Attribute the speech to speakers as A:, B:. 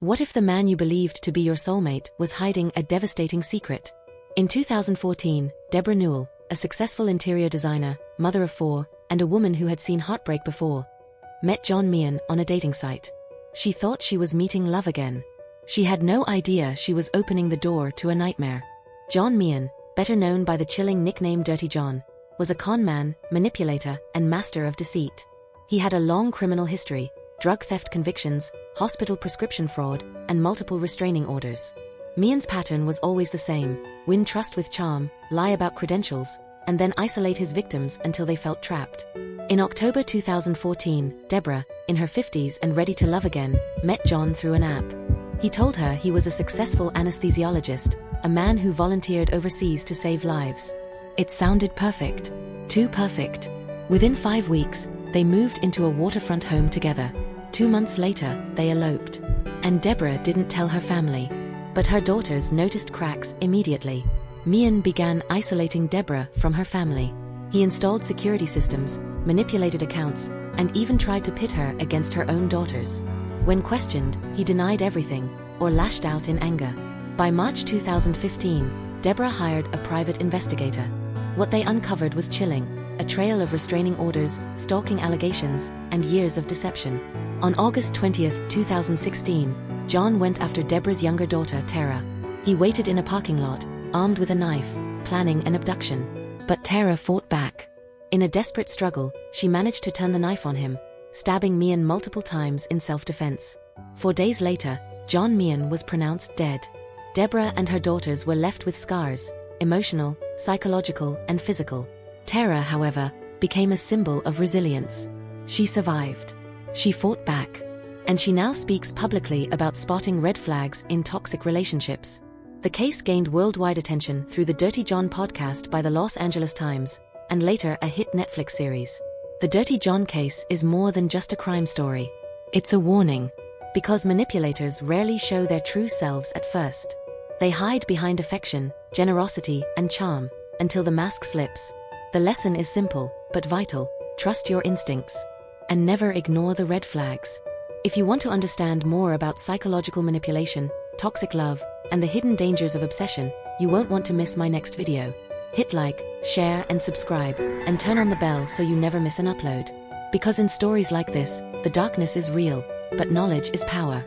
A: What if the man you believed to be your soulmate was hiding a devastating secret? In 2014, Debra Newell, a successful interior designer, mother of 4, and a woman who had seen heartbreak before, met John Meehan on a dating site. She thought she was meeting love again. She had no idea she was opening the door to a nightmare. John Meehan, better known by the chilling nickname Dirty John, was a con man, manipulator, and master of deceit. He had a long criminal history, drug theft convictions, hospital prescription fraud, and multiple restraining orders. Meehan's pattern was always the same: win trust with charm, lie about credentials, and then isolate his victims until they felt trapped. In October 2014, Debra, in her 50s and ready to love again, met John through an app. He told her he was a successful anesthesiologist, a man who volunteered overseas to save lives. It sounded perfect. Too perfect. Within 5 weeks, they moved into a waterfront home together. 2 months later, they eloped. And Debra didn't tell her family. But her daughters noticed cracks immediately. Meehan began isolating Debra from her family. He installed security systems, manipulated accounts, and even tried to pit her against her own daughters. When questioned, he denied everything, or lashed out in anger. By March 2015, Debra hired a private investigator. What they uncovered was chilling: a trail of restraining orders, stalking allegations, and years of deception. On August 20, 2016, John went after Debra's younger daughter, Terra. He waited in a parking lot, armed with a knife, planning an abduction. But Terra fought back. In a desperate struggle, she managed to turn the knife on him, stabbing Meehan multiple times in self-defense. 4 days later, John Meehan was pronounced dead. Debra and her daughters were left with scars, emotional, psychological, and physical. Terra, however, became a symbol of resilience. She survived. She fought back. And she now speaks publicly about spotting red flags in toxic relationships. The case gained worldwide attention through the Dirty John podcast by the Los Angeles Times, and later a hit Netflix series. The Dirty John case is more than just a crime story. It's a warning. Because manipulators rarely show their true selves at first. They hide behind affection, generosity, and charm, until the mask slips. The lesson is simple, but vital: trust your instincts. And never ignore the red flags. If you want to understand more about psychological manipulation, toxic love, and the hidden dangers of obsession, you won't want to miss my next video. Hit like, share, and subscribe, and turn on the bell so you never miss an upload. Because in stories like this, the darkness is real, but knowledge is power.